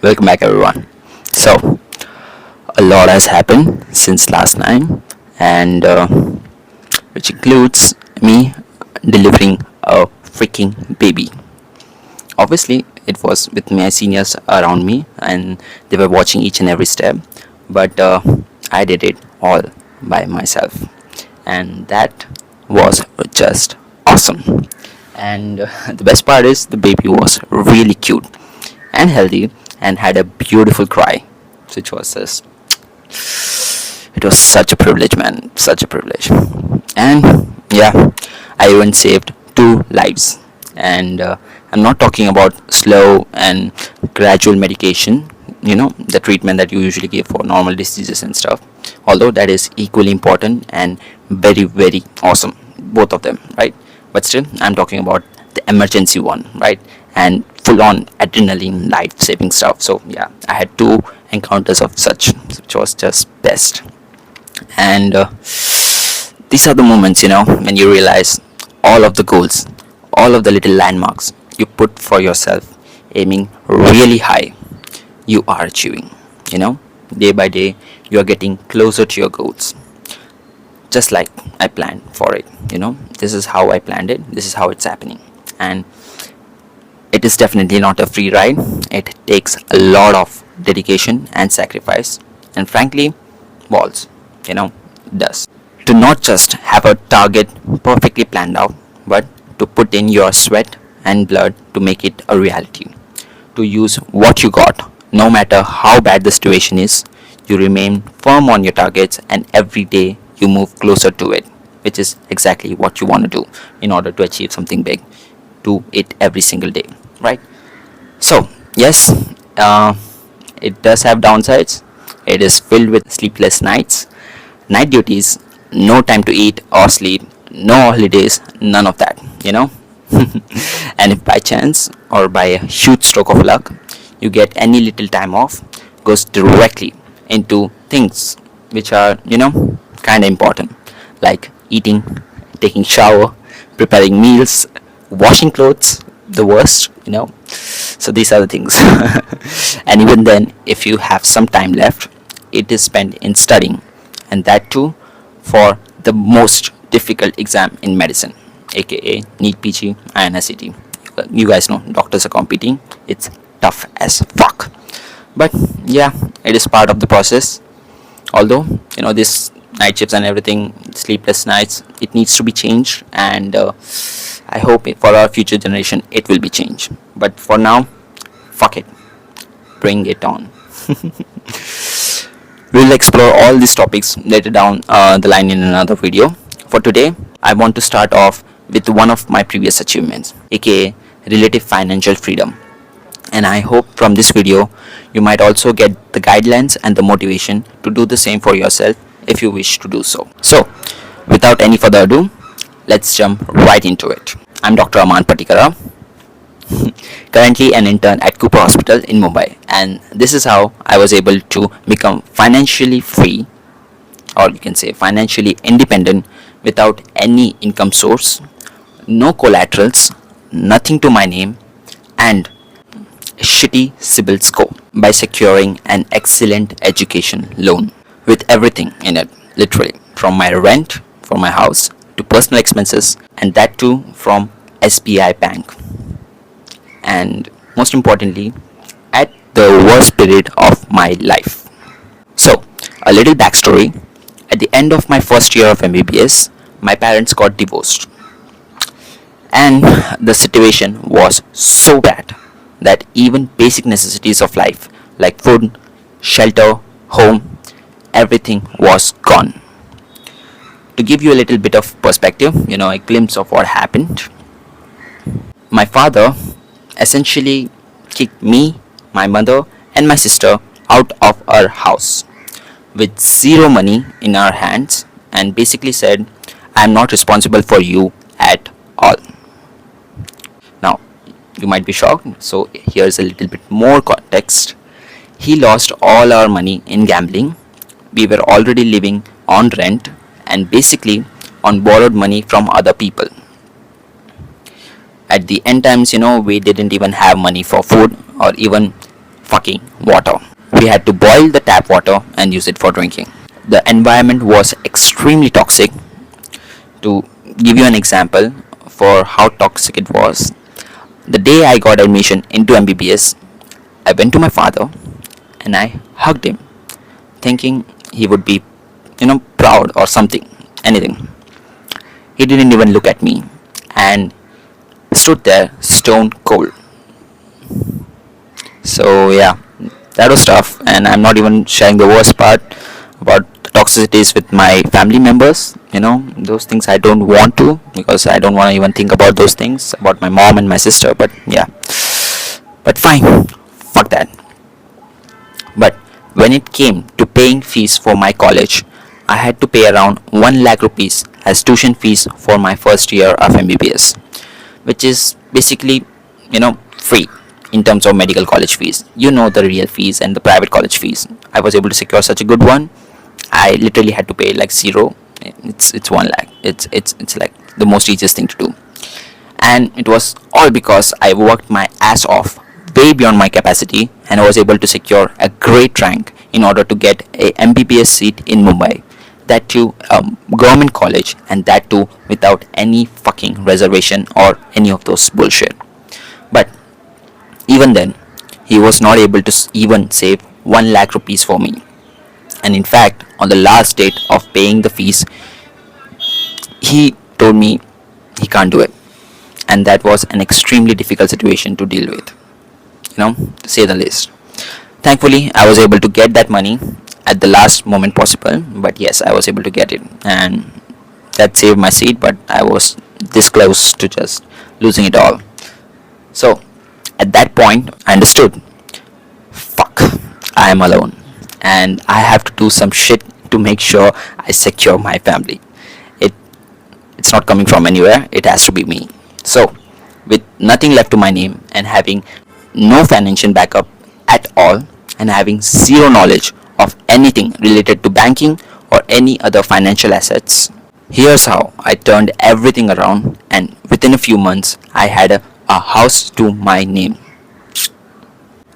Welcome back, everyone. So, a lot has happened since last time, and which includes me delivering a freaking baby. Obviously, it was with my seniors around me, and they were watching each and every step, but I did it all by myself, and that was just awesome. And the best part is the baby was really cute and healthy and had a beautiful cry, which was just, it was such a privilege, man, such a privilege. And yeah, I even saved two lives. And I'm not talking about slow and gradual medication, the treatment that you usually give for normal diseases and stuff, although that is equally important and very, very awesome, both of them, right? But still, I'm talking about the emergency one, right? And full on adrenaline life saving stuff. So yeah, I had two encounters of such, which was just best. And these are the moments, when you realize all of the goals, all of the little landmarks you put for yourself, aiming really high, you are achieving. Day by day, you are getting closer to your goals, just like I planned for it. This is how I planned it, this is how it's happening. And it is definitely not a free ride. It takes a lot of dedication and sacrifice, and frankly, balls, does. To not just have a target perfectly planned out, but to put in your sweat and blood to make it a reality. To use what you got, no matter how bad the situation is, you remain firm on your targets, and every day you move closer to it, which is exactly what you want to do in order to achieve something big. Do it every single day, right? So yes, it does have downsides. It is filled with sleepless nights, night duties, no time to eat or sleep, no holidays, none of that. And if by chance or by a huge stroke of luck you get any little time off, goes directly into things which are kind of important, like eating, taking shower, preparing meals, washing clothes, the worst. So these are the things. And even then, if you have some time left, it is spent in studying, and that too for the most difficult exam in medicine, aka NEET PG and SET. You guys know doctors are competing, it's tough as fuck, but yeah, it is part of the process. Although this night shifts and everything, sleepless nights, it needs to be changed, and I hope for our future generation it will be changed. But for now, fuck it, bring it on. We'll explore all these topics later down the line in another video. For today, I want to start off with one of my previous achievements, aka relative financial freedom. And I hope from this video you might also get the guidelines and the motivation to do the same for yourself if you wish to do so. So, without any further ado, let's jump right into it. I'm Dr. Amaan Pattikara, currently an intern at Cooper Hospital in Mumbai, and this is how I was able to become financially free, or you can say financially independent, without any income source, no collaterals, nothing to my name, and a shitty CIBIL score, by securing an excellent education loan with everything in it, literally from my rent for my house to personal expenses, and that too from SBI Bank. And most importantly, at the worst period of my life. So, a little backstory. At the end of my first year of MBBS, my parents got divorced, and the situation was so bad that even basic necessities of life like food, shelter, home, everything was gone. To give you a little bit of perspective, a glimpse of what happened, my father essentially kicked me, my mother, and my sister out of our house with zero money in our hands, and basically said, I am not responsible for you at all. Now, you might be shocked, so here's a little bit more context. He lost all our money in gambling. We were already living on rent and basically on borrowed money from other people. At the end times, we didn't even have money for food or even fucking water. We had to boil the tap water and use it for drinking. The environment was extremely toxic. To give you an example for how toxic it was, the day I got admission into MBBS, I went to my father and I hugged him, thinking he would be, proud or something, anything. He didn't even look at me and stood there stone cold. So, yeah, that was tough, and I'm not even sharing the worst part about the toxicities with my family members. Those things I don't want to, because I don't want to even think about those things about my mom and my sister. But yeah, but fine, fuck that. But when it came to paying fees for my college, I had to pay around 1 lakh rupees as tuition fees for my first year of MBBS, which is basically, free in terms of medical college fees. The real fees and the private college fees. I was able to secure such a good one. I literally had to pay like zero. It's 1 lakh. It's like the most easiest thing to do, and it was all because I worked my ass off way beyond my capacity, and I was able to secure a great rank in order to get a MBBS seat in Mumbai, that too a government college, and that too without any fucking reservation or any of those bullshit. But even then, he was not able to even save 1 lakh rupees for me. And in fact, on the last date of paying the fees, he told me he can't do it. And that was an extremely difficult situation to deal with, to say the least. Thankfully, I was able to get that money at the last moment possible. But yes, I was able to get it. And that saved my seat, but I was this close to just losing it all. So, at that point, I understood. Fuck, I am alone. And I have to do some shit to make sure I secure my family. It's not coming from anywhere, it has to be me. So, with nothing left to my name and having no financial backup at all, and having zero knowledge of anything related to banking or any other financial assets, here's how I turned everything around, and within a few months I had a house to my name.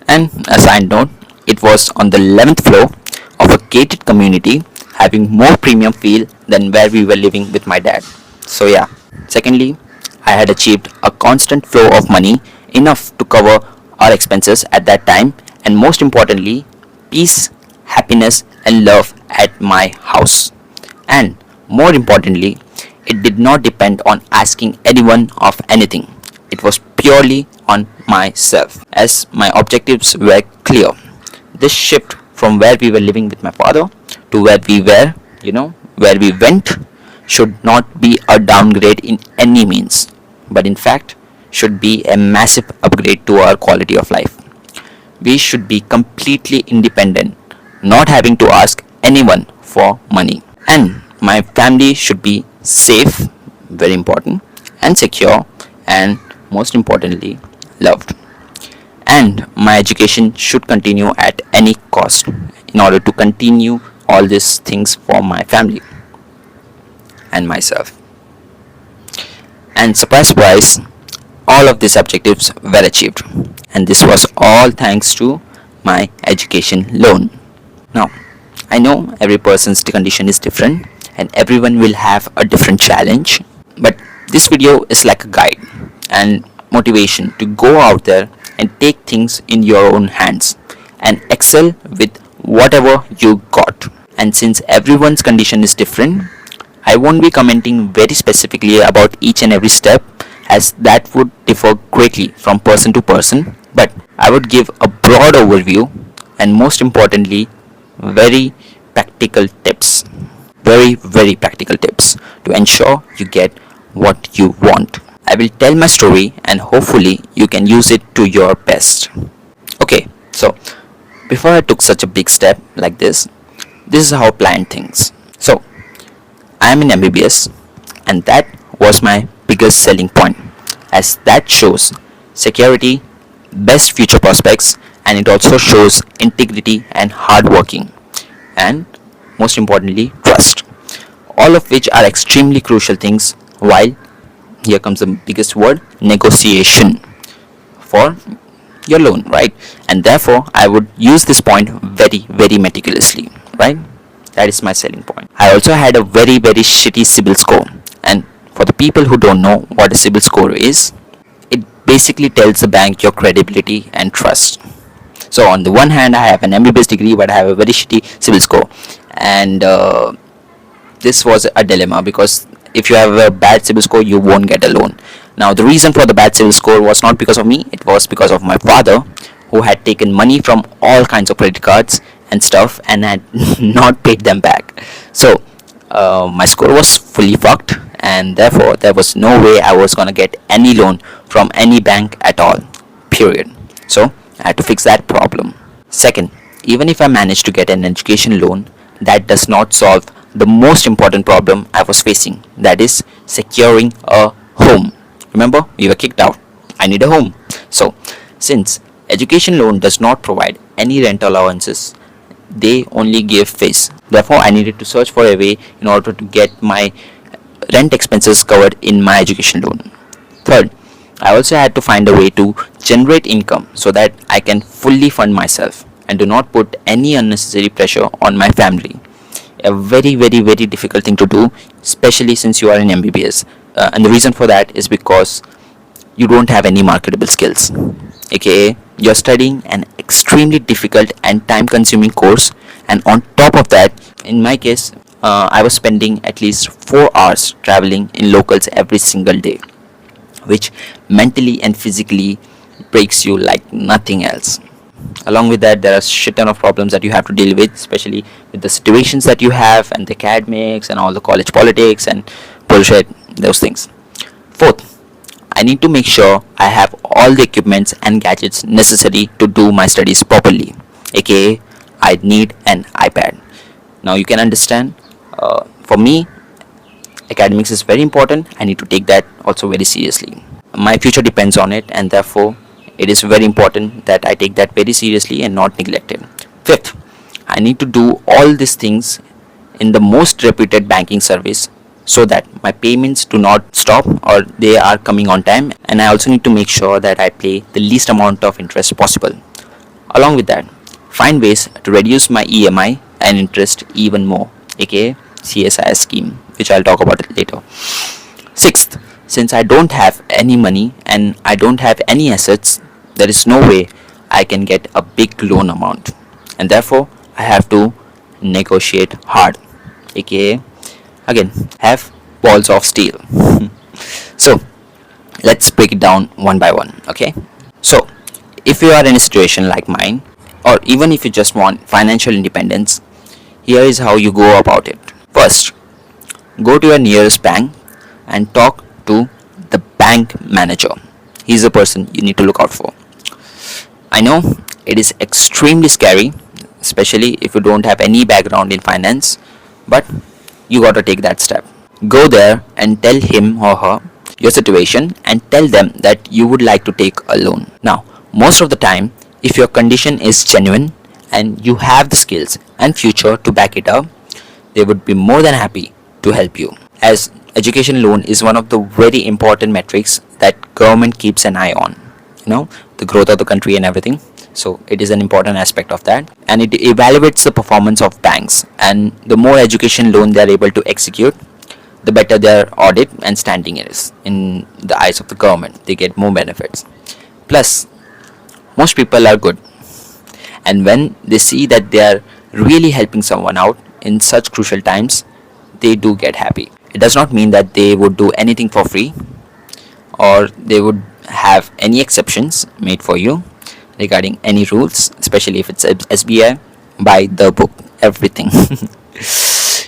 And a side note, it was on the 11th floor of a gated community, having more premium feel than where we were living with my dad. So yeah. Secondly, I had achieved a constant flow of money, enough to cover our expenses at that time, and most importantly, peace, happiness and love at my house. And more importantly, it did not depend on asking anyone of anything. It was purely on myself, as my objectives were clear. This shift from where we were living with my father to where we were, where we went, should not be a downgrade in any means, but in fact should be a massive upgrade to our quality of life. We should be completely independent, not having to ask anyone for money. And my family should be safe, very important, and secure, and most importantly, loved. And my education should continue at any cost in order to continue all these things for my family and myself. And surprise, all of these objectives were achieved, and this was all thanks to my education loan. Now, I know every person's condition is different and everyone will have a different challenge, but this video is like a guide and motivation to go out there and take things in your own hands and excel with whatever you got. And since everyone's condition is different, I won't be commenting very specifically about each and every step, as that would differ greatly from person to person, but I would give a broad overview and most importantly very practical tips, very practical tips to ensure you get what you want. I will tell my story and hopefully you can use it to your best. Okay, so before I took such a big step like this is how I planned things. So I am in MBBS, and that was my biggest selling point, as that shows security, best future prospects, and it also shows integrity and hard working, and most importantly trust, all of which are extremely crucial things, while here comes the biggest word, negotiation, for your loan, right? And therefore I would use this point very, very meticulously, right? That is my selling point. I also had a very, very shitty CIBIL score. And for the people who don't know what a CIBIL score is, it basically tells the bank your credibility and trust. So on the one hand, I have an MBBS degree, but I have a very shitty CIBIL score. And this was a dilemma, because if you have a bad CIBIL score, you won't get a loan. Now, the reason for the bad CIBIL score was not because of me, it was because of my father, who had taken money from all kinds of credit cards and stuff and had not paid them back. So, my score was fully fucked, and therefore, there was no way I was gonna get any loan from any bank at all. Period. So, I had to fix that problem. Second, even if I managed to get an education loan, that does not solve the most important problem I was facing, that is securing a home. Remember, we were kicked out. I need a home. So, since education loan does not provide any rent allowances, they only give fees. Therefore, I needed to search for a way in order to get my rent expenses covered in my education loan. Third, I also had to find a way to generate income so that I can fully fund myself and do not put any unnecessary pressure on my family. A very, very, very difficult thing to do, especially since you are in MBBS. And the reason for that is because you don't have any marketable skills, aka you're studying an extremely difficult and time consuming course, and on top of that, in my case, I was spending at least 4 hours traveling in locals every single day, which mentally and physically breaks you like nothing else. Along with that, there are shit ton of problems that you have to deal with, especially with the situations that you have and the academics and all the college politics and bullshit, those things. Fourth, I need to make sure I have all the equipments and gadgets necessary to do my studies properly, aka I need an iPad. Now you can understand, for me, academics is very important. I need to take that also very seriously. My future depends on it, and therefore it is very important that I take that very seriously and not neglect it. Fifth, I need to do all these things in the most reputed banking service so that my payments do not stop or they are coming on time, and I also need to make sure that I pay the least amount of interest possible. Along with that, find ways to reduce my EMI and interest even more, aka CSIS scheme, which I'll talk about it later. Sixth, since I don't have any money and I don't have any assets, there is no way I can get a big loan amount, and therefore I have to negotiate hard, aka again have balls of steel. So let's break it down one by one. Okay, so if you are in a situation like mine, or even if you just want financial independence, here is how you go about it. First, go to your nearest bank and talk to the bank manager. He's the person you need to look out for. I know it is extremely scary, especially if you don't have any background in finance, but you gotta take that step. Go there and tell him or her your situation and tell them that you would like to take a loan. Now, most of the time, if your condition is genuine and you have the skills and future to back it up, they would be more than happy to help you, as education loan is one of the very important metrics that government keeps an eye on, the growth of the country and everything. So it is an important aspect of that, and it evaluates the performance of banks, and the more education loan they are able to execute, the better their audit and standing is in the eyes of the government. They get more benefits. Plus, most people are good, and when they see that they are really helping someone out in such crucial times, they do get happy. It does not mean that they would do anything for free or they would have any exceptions made for you regarding any rules, especially if it's SBI. By the book, everything.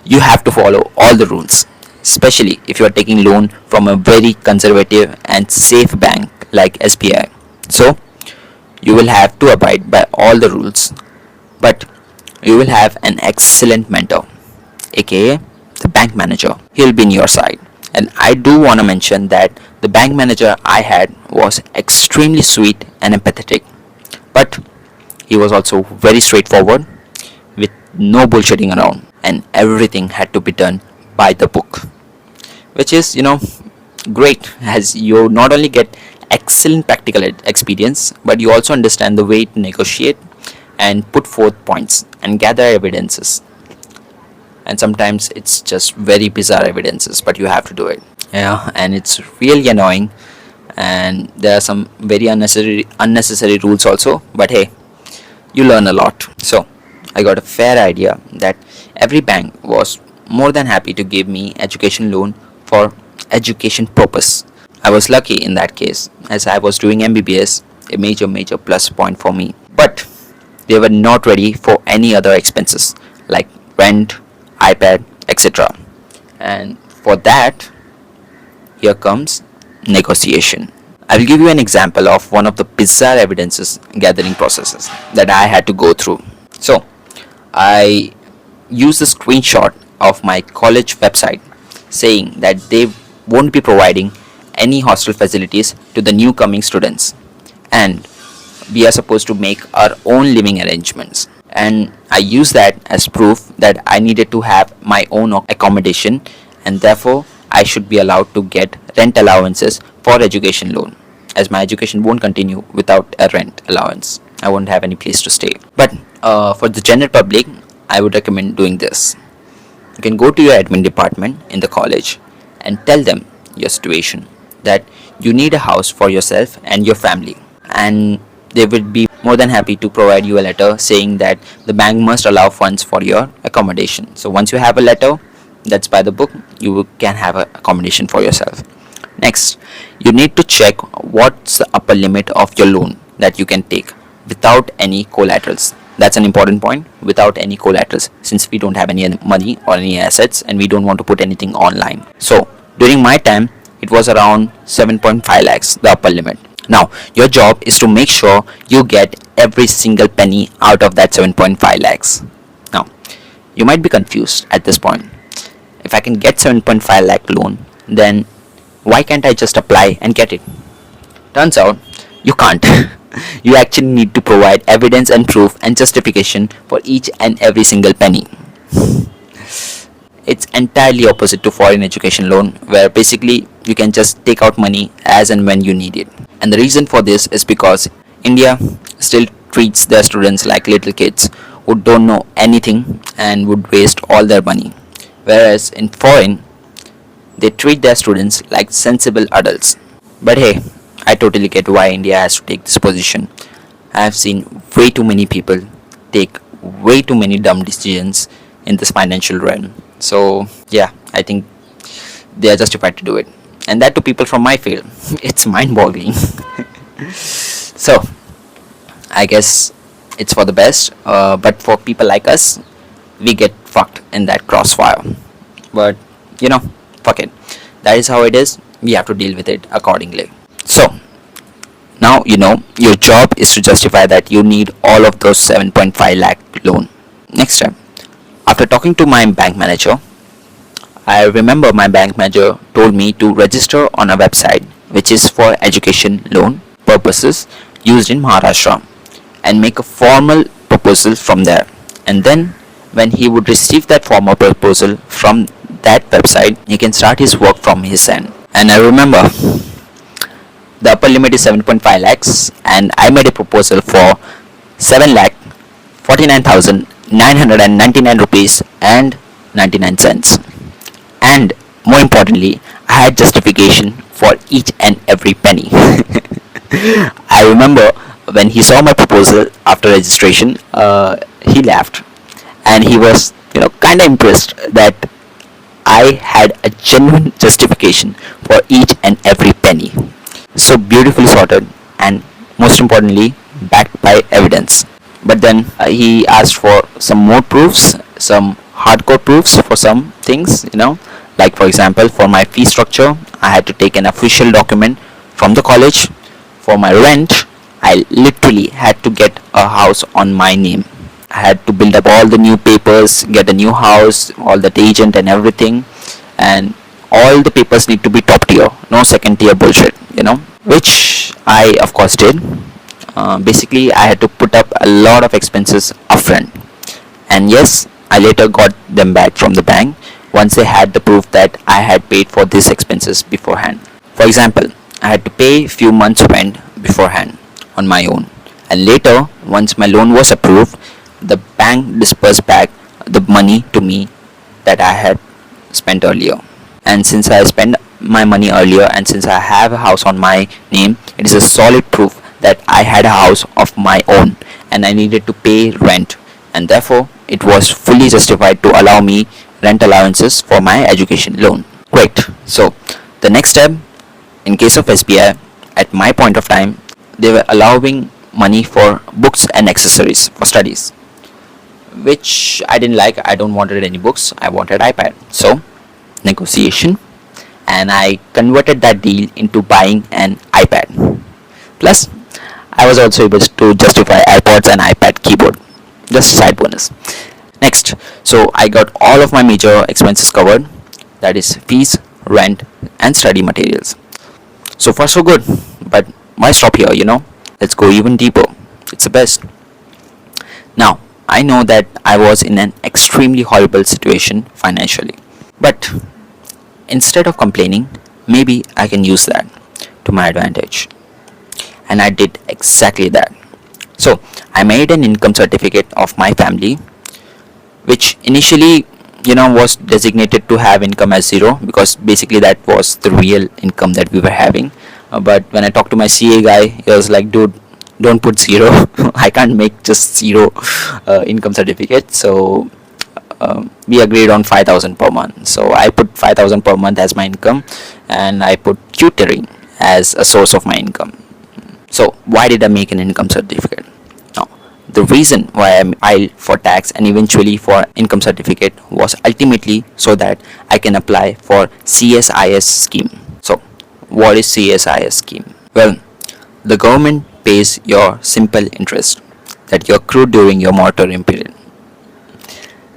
You have to follow all the rules, especially if you are taking loan from a very conservative and safe bank like SBI. So you will have to abide by all the rules, but you will have an excellent mentor, aka the bank manager. He'll be in your side. And I do want to mention that the bank manager I had was extremely sweet and empathetic, but he was also very straightforward with no bullshitting around, and everything had to be done by the book, which is great, as you not only get excellent practical experience, but you also understand the way to negotiate and put forth points and gather evidences. And sometimes it's just very bizarre evidences, but you have to do it. Yeah, and it's really annoying, and there are some very unnecessary rules also, but hey, you learn a lot. So I got a fair idea that every bank was more than happy to give me education loan for education purpose. I was lucky in that case, as I was doing MBBS, a major plus point for me. But they were not ready for any other expenses like rent, iPad, etc. And for that, here comes negotiation. I will give you an example of one of the bizarre evidences gathering processes that I had to go through. So, I used a screenshot of my college website saying that they won't be providing any hostel facilities to the new coming students, and we are supposed to make our own living arrangements. And I used that as proof that I needed to have my own accommodation, and therefore I should be allowed to get rent allowances for education loan, as my education won't continue without a rent allowance. I won't have any place to stay. But for the general public, I would recommend doing this. You can go to your admin department in the college and tell them your situation, that you need a house for yourself and your family, and they will be more than happy to provide you a letter saying that the bank must allow funds for your accommodation. So once you have a letter that's by the book, you can have an accommodation for yourself. Next, you need to check what's the upper limit of your loan that you can take without any collaterals. That's an important point, without any collaterals, since we don't have any money or any assets and we don't want to put anything online. So during my time, it was around 7.5 lakhs, the upper limit. Now, your job is to make sure you get every single penny out of that 7.5 lakhs. Now, you might be confused at this point. If I can get 7.5 lakh loan, then why can't I just apply and get it? Turns out, you can't. You actually need to provide evidence and proof and justification for each and every single penny. It's entirely opposite to foreign education loan, where basically you can just take out money as and when you need it. And the reason for this is because India still treats their students like little kids who don't know anything and would waste all their money. Whereas in foreign, they treat their students like sensible adults. But hey, I totally get why India has to take this position. I have seen way too many people take way too many dumb decisions in this financial realm. So yeah, I think they are justified to do it, and that to people from my field. It's mind-boggling. So I guess it's for the best, but for people like us, we get fucked in that crossfire. But fuck it, that is how it is. We have to deal with it accordingly. So now your job is to justify that you need all of those 7.5 lakh loan. Next time, after talking to my bank manager, I remember my bank manager told me to register on a website which is for education loan purposes used in Maharashtra, and make a formal proposal from there. And then when he would receive that formal proposal from that website, he can start his work from his end. And I remember the upper limit is 7.5 lakhs, and I made a proposal for 7 lakh 49,999 rupees and 99 cents. And more importantly, I had justification for each and every penny. I remember when he saw my proposal after registration, he laughed, and he was kind of impressed that I had a genuine justification for each and every penny. So beautifully sorted, and most importantly, backed by evidence. But then he asked for some more proofs, some hardcore proofs for some things, like for example, for my fee structure, I had to take an official document from the college. For my rent, I literally had to get a house on my name. I had to build up all the new papers, get a new house, all that agent and everything, and all the papers need to be top tier, no second tier bullshit, which I of course did. Basically, I had to put up a lot of expenses upfront, and yes, I later got them back from the bank once they had the proof that I had paid for these expenses beforehand. For example, I had to pay few months rent beforehand on my own. And later, once my loan was approved, the bank disbursed back the money to me that I had spent earlier. And since I spent my money earlier and since I have a house on my name, it is a solid proof that I had a house of my own and I needed to pay rent, and therefore it was fully justified to allow me rent allowances for my education loan. Great. So the next step, in case of SBI, at my point of time, they were allowing money for books and accessories for studies, which I didn't like. I don't wanted any books. I wanted iPad. So negotiation, and I converted that deal into buying an iPad. Plus, I was also able to justify iPods and iPad keyboard. Just a side bonus. Next, so I got all of my major expenses covered, that is fees, rent, and study materials. So far so good, but why stop here, Let's go even deeper. It's the best. Now, I know that I was in an extremely horrible situation financially. But instead of complaining, maybe I can use that to my advantage. And I did exactly that. So, I made an income certificate of my family, which initially, was designated to have income as zero, because basically that was the real income that we were having. But when I talked to my CA guy, he was like, dude, don't put zero. I can't make just zero income certificate. So we agreed on 5,000 per month. So I put 5,000 per month as my income, and I put tutoring as a source of my income. So why did I make an income certificate? Now, the reason why I filed for tax and eventually for income certificate was ultimately so that I can apply for CSIS scheme. So what is CSIS scheme? Well, the government pays your simple interest that you accrued during your moratorium period.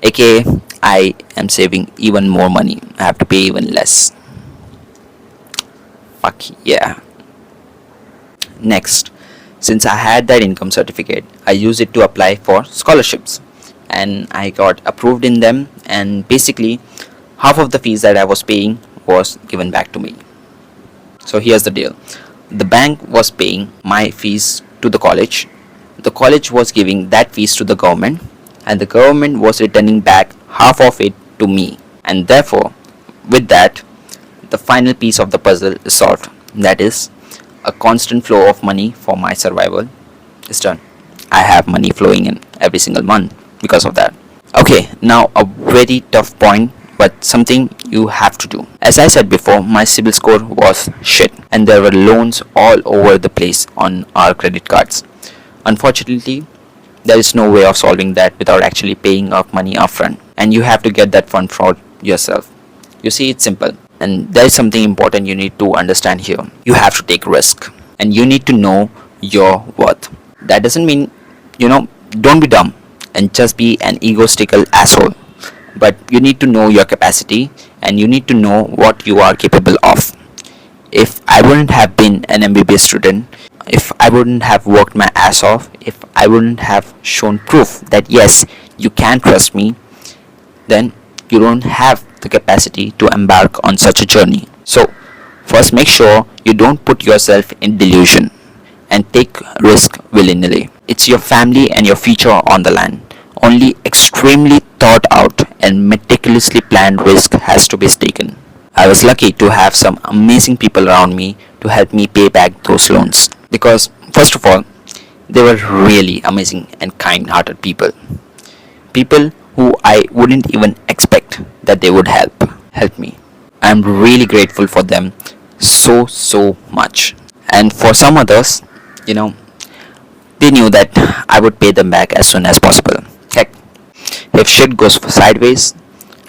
AKA, I am saving even more money. I have to pay even less. Fuck yeah. Next, since I had that income certificate, I used it to apply for scholarships, and I got approved in them, and basically half of the fees that I was paying was given back to me. So here's the deal. The bank was paying my fees to the college was giving that fees to the government, and the government was returning back half of it to me, and therefore with that the final piece of the puzzle is solved. That is, a constant flow of money for my survival is done. I have money flowing in every single month because of that. Okay, now a very tough point, but something you have to do. As I said before, my CIBIL score was shit, and there were loans all over the place on our credit cards. Unfortunately, there is no way of solving that without actually paying off money upfront, and you have to get that fund for yourself. You see, it's simple, and there is something important you need to understand here. You have to take risk, and you need to know your worth. That doesn't mean, don't be dumb and just be an egotistical asshole, but you need to know your capacity, and you need to know what you are capable of. If I wouldn't have been an MBBS student, if I wouldn't have worked my ass off, if I wouldn't have shown proof that yes, you can trust me, then you don't have the capacity to embark on such a journey. So first, make sure you don't put yourself in delusion and take risk willy-nilly. It's your family and your future on the line. Only extremely thought out and meticulously planned risk has to be taken. I was lucky to have some amazing people around me to help me pay back those loans, because first of all, they were really amazing and kind-hearted people who I wouldn't even expect that they would help me. I'm really grateful for them so much. And for some others, they knew that I would pay them back as soon as possible. Heck, if shit goes sideways,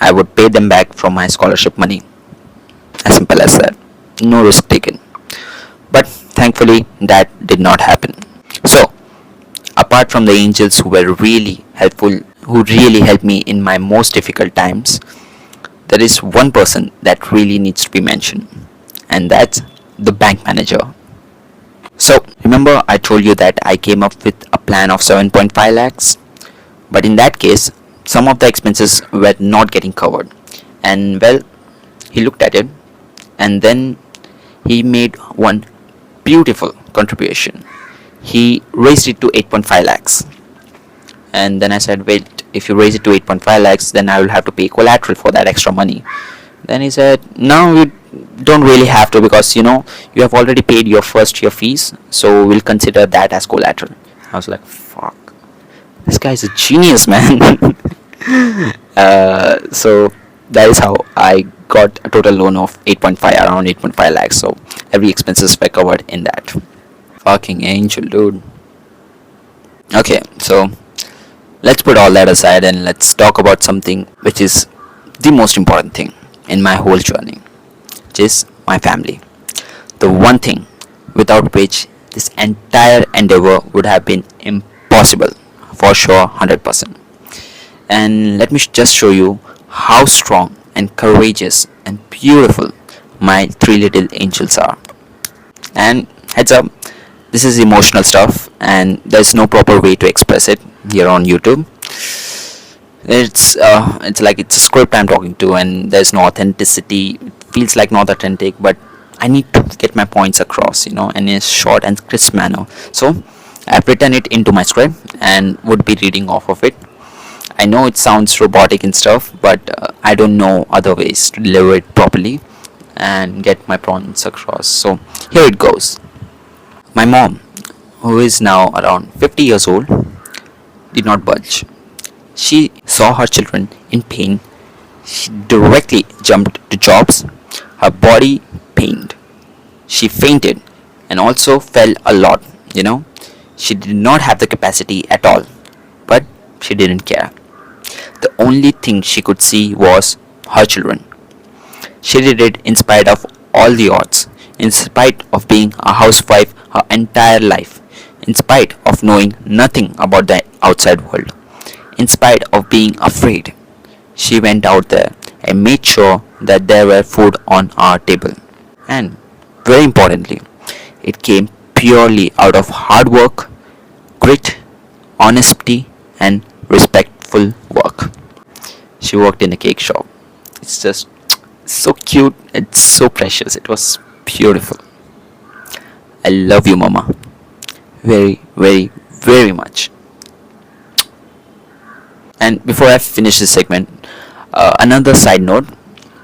I would pay them back from my scholarship money. As simple as that. No risk taken. But thankfully, that did not happen. So, apart from the angels who were really helpful, who really helped me in my most difficult times, there is one person that really needs to be mentioned, and that's the bank manager. So, remember I told you that I came up with a plan of 7.5 lakhs, but in that case, some of the expenses were not getting covered. And well, he looked at it, and then he made one beautiful contribution. He raised it to 8.5 lakhs. And then I said, wait, if you raise it to 8.5 lakhs, then I will have to pay collateral for that extra money. Then he said, no, you don't really have to, because you have already paid your first year fees, so we'll consider that as collateral. I was like, fuck, this guy's a genius, man. So that is how I got a total loan of around 8.5 lakhs. So every expenses were covered in that. Fucking angel, dude. Okay, so let's put all that aside and let's talk about something which is the most important thing in my whole journey, which is my family. The one thing without which this entire endeavor would have been impossible, for sure, 100%. And let me just show you how strong and courageous and beautiful my three little angels are. And heads up, this is emotional stuff and there's no proper way to express it here on YouTube. It's like it's a script I'm talking to, and there's no authenticity. It feels like not authentic, but I need to get my points across, in a short and crisp manner. So I've written it into my script and would be reading off of it. I know it sounds robotic and stuff, but I don't know other ways to deliver it properly and get my points across. So here it goes. My mom, who is now around 50 years old, did not budge. She saw her children in pain. She directly jumped to jobs. Her body pained. She fainted and also fell a lot, She did not have the capacity at all, but she didn't care. The only thing she could see was her children. She did it in spite of all the odds, in spite of being a housewife her entire life, in spite of knowing nothing about the outside world, in spite of being afraid. She went out there and made sure that there were food on our table. And very importantly, it came purely out of hard work, grit, honesty, and respectful work. She worked in a cake shop. It's just so cute. It's so precious. It was beautiful. I love you, Mama. Very, very, very much. And before I finish this segment, another side note.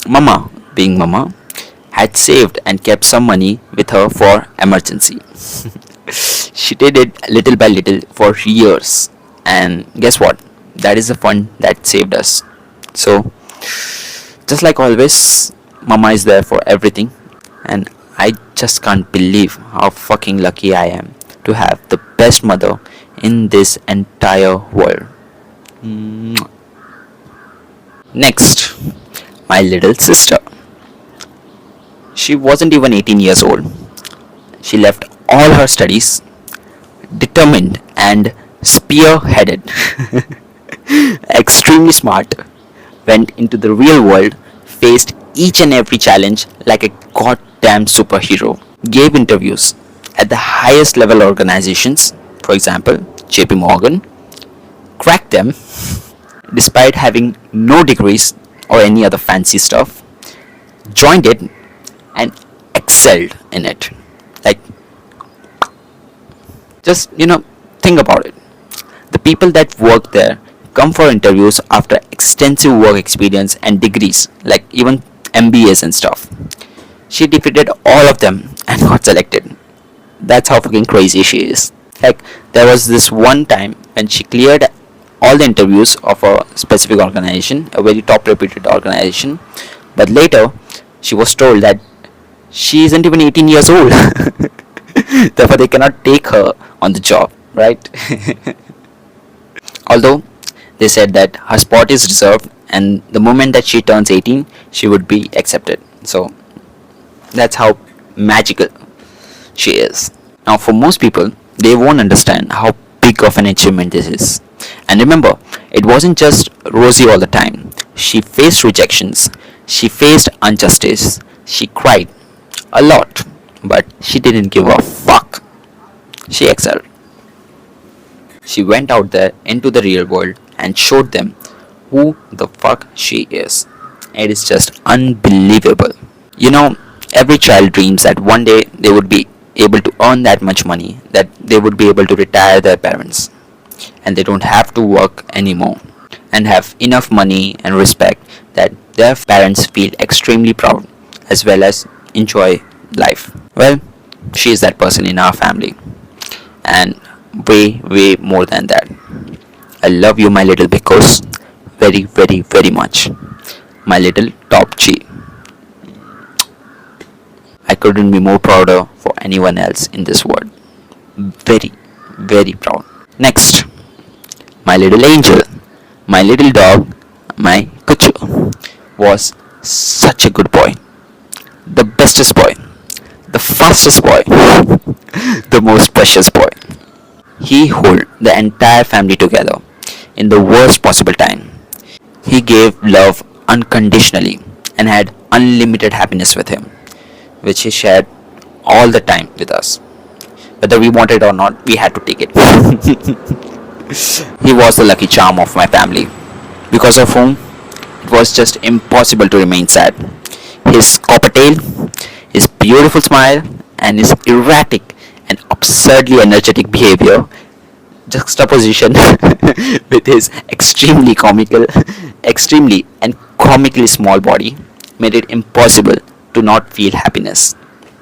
Mama, being Mama, had saved and kept some money with her for emergency. She did it little by little for years. And guess what? That is the fund that saved us. So, just like always, Mama is there for everything. And I just can't believe how fucking lucky I am to have the best mother in this entire world. Next, my little sister. She wasn't even 18 years old. She left all her studies, determined and spearheaded, extremely smart, went into the real world, faced each and every challenge like a goddamn superhero, gave interviews at the highest level organizations, for example, JP Morgan, cracked them despite having no degrees or any other fancy stuff, joined it and excelled in it. Like, just, think about it. The people that work there come for interviews after extensive work experience and degrees, like even MBAs and stuff. She defeated all of them and got selected. That's how fucking crazy she is. Like, there was this one time when she cleared all the interviews of a specific organization, a very top reputed organization, but later she was told that she isn't even 18 years old. Therefore they cannot take her on the job, right? Although they said that her spot is reserved and the moment that she turns 18 she would be accepted. So that's how magical she is. Now for most people, they won't understand how big of an achievement this is. And remember, it wasn't just rosy all the time. She faced rejections, she faced injustice, she cried a lot, but she didn't give a fuck. She excelled. She went out there into the real world and showed them who the fuck she is. It is just unbelievable. Every child dreams that one day they would be able to earn that much money, that they would be able to retire their parents, and they don't have to work anymore, and have enough money and respect that their parents feel extremely proud as well as enjoy life. Well, she is that person in our family, and way more than that. I love you, my little Bikos, very much. My little top G. I couldn't be more prouder for anyone else in this world. Very proud. Next, my little angel, my little dog, my Kuchu, was such a good boy. The bestest boy, the fastest boy, the most precious boy. He held the entire family together in the worst possible time. He gave love unconditionally and had unlimited happiness with him, which he shared all the time with us. Whether we wanted or not, we had to take it. He was the lucky charm of my family, because of whom it was just impossible to remain sad. His copper tail, his beautiful smile, and his erratic and absurdly energetic behavior, juxtaposition with his extremely and comically small body, made it impossible to not feel happiness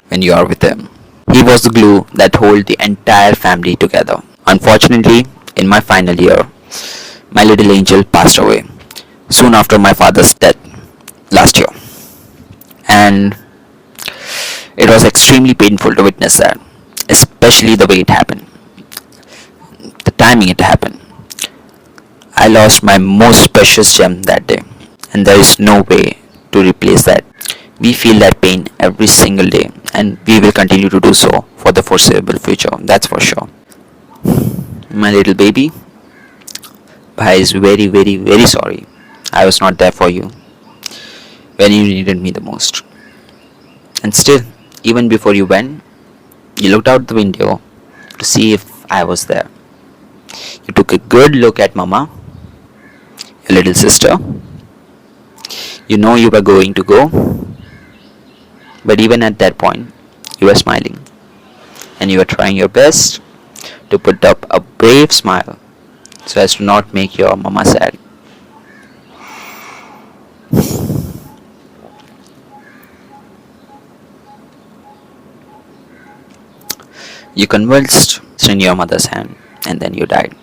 when you are with him. He was the glue that held the entire family together. Unfortunately, in my final year, my little angel passed away soon after my father's death last year. And it was extremely painful to witness that, especially the way it happened, the timing it happened. I lost my most precious gem that day, and there is no way to replace that. We feel that pain every single day, and we will continue to do so for the foreseeable future, that's for sure. My little baby, Bhai is very sorry. I was not there for you when you needed me the most. And still, even before you went, you looked out the window to see if I was there. You took a good look at Mama, your little sister. You know you were going to go, but even at that point, you were smiling, and you were trying your best to put up a brave smile so as to not make your mama sad. You convulsed in your mother's hand, and then you died.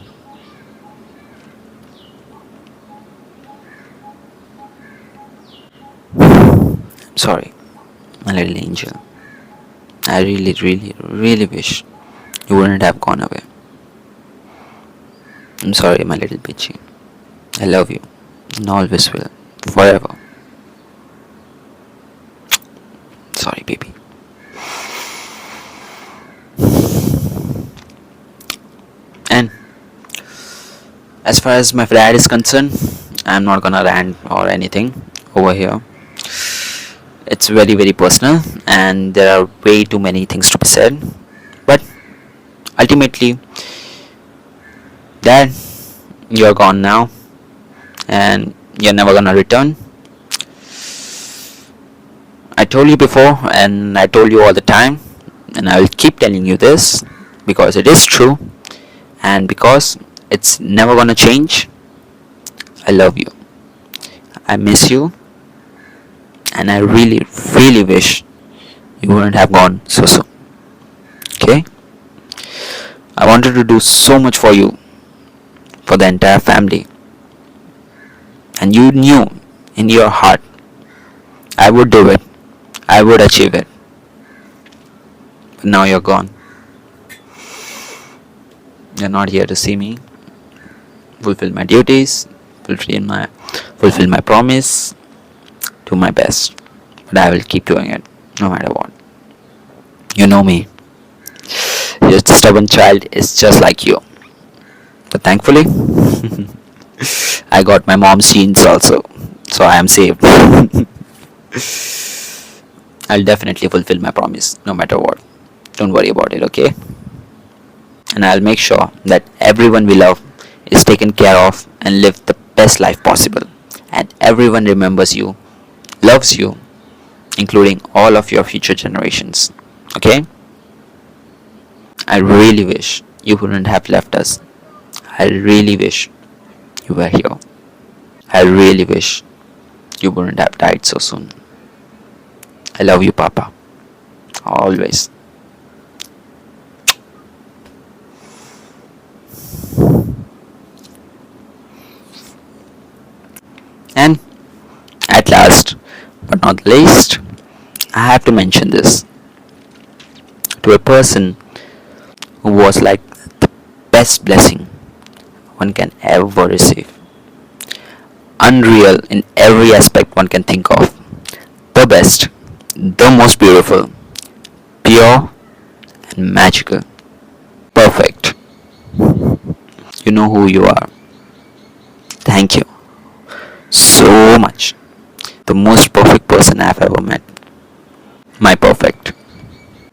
I'm sorry, my little angel. I really wish you wouldn't have gone away. I'm sorry, my little bitchy. I love you, and always will, forever. Sorry, baby. And as far as my dad is concerned, I'm not gonna rant or anything over here. It's very personal, and there are way too many things to be said. But ultimately, Dad, you're gone now, and you're never gonna return. I told you before, and I told you all the time, and I will keep telling you this because it is true, and because it's never gonna change. I love you. I miss you, and I really wish you wouldn't have gone so soon. Okay? I wanted to do so much for you, for the entire family, and you knew in your heart I would do it, I would achieve it. But now you're gone. You're not here to see me fulfill my duties, fulfill my promise, do my best. But I will keep doing it no matter what. You know me. Your stubborn child is just like you. But thankfully, I got my mom's genes also, so I am saved. I'll definitely fulfill my promise no matter what. Don't worry about it, okay? And I'll make sure that everyone we love is taken care of and live the best life possible. And everyone remembers you, loves you, including all of your future generations. Okay? I really wish you wouldn't have left us. I really wish you were here. I really wish you wouldn't have died so soon. I love you, Papa. Always. And at last, but not least, I have to mention this to a person who was like the best blessing one can ever receive. Unreal in every aspect one can think of. The best, the most beautiful, pure and magical. Perfect. You know who you are. Thank you so much. The most perfect person I've ever met. My perfect.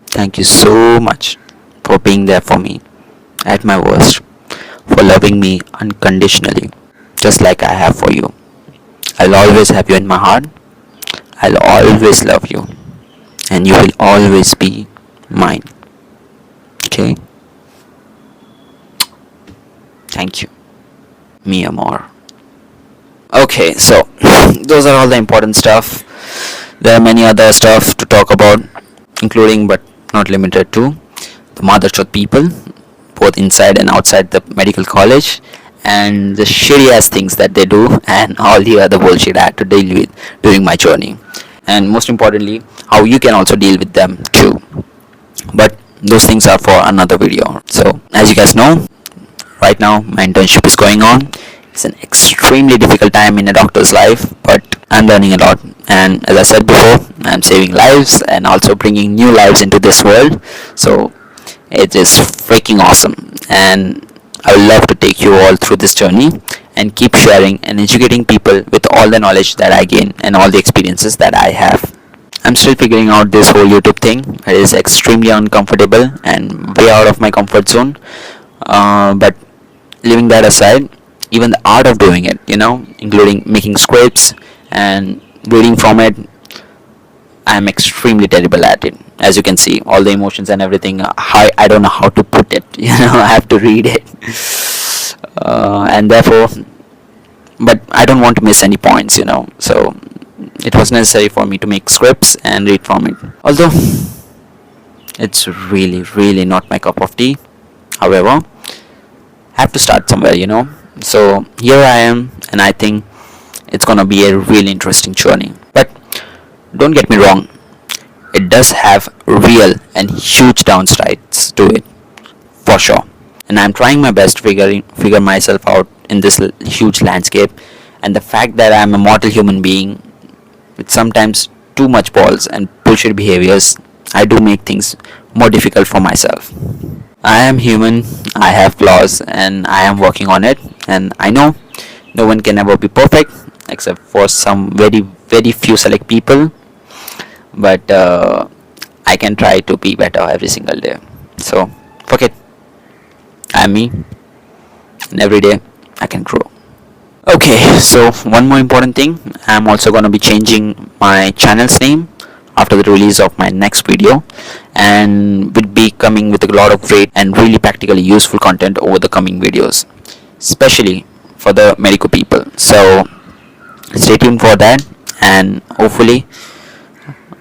Thank you so much for being there for me at my worst, for loving me unconditionally, just like I have for you. I'll always have you in my heart. I'll always love you, and you will always be mine. Okay? Thank you. Me more. Okay, so those are all the important stuff. There are many other stuff to talk about, including but not limited to the motherchode people, both inside and outside the medical college, and the shitty ass things that they do, and all the other bullshit I had to deal with during my journey. And most importantly, how you can also deal with them too. But those things are for another video. So, as you guys know, right now my internship is going on. It's an extremely difficult time in a doctor's life, but I'm learning a lot. And as I said before, I'm saving lives and also bringing new lives into this world. So it is freaking awesome, and I would love to take you all through this journey and keep sharing and educating people with all the knowledge that I gain and all the experiences that I have. I'm still figuring out this whole YouTube thing. It is extremely uncomfortable and way out of my comfort zone. But leaving that aside, even the art of doing it, including making scripts and reading from it, I'm extremely terrible at it. As you can see, all the emotions and everything, I don't know how to put it. I have to read it. And therefore, but I don't want to miss any points, so it was necessary for me to make scripts and read from it. Although, it's really, really not my cup of tea. However, I have to start somewhere, So here I am, and I think it's gonna be a really interesting journey. But don't get me wrong, it does have real and huge downsides to it, for sure. And I'm trying my best to figure myself out in this huge landscape. And the fact that I'm a mortal human being with sometimes too much balls and bullshit behaviors, I do make things more difficult for myself. I am human, I have flaws, and I am working on it. And I know no one can ever be perfect except for some very, very few select people. But I can try to be better every single day. So, fuck it. I am me, and every day I can grow. Okay, so one more important thing. I'm also going to be changing my channel's name after the release of my next video, and will be coming with a lot of great and really practically useful content over the coming videos, especially for the medical people. So stay tuned for that, and hopefully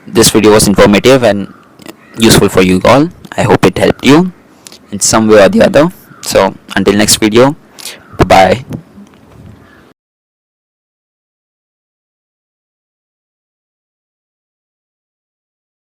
this video was informative and useful for you all. I hope it helped you in some way or the other. So until next video, bye bye.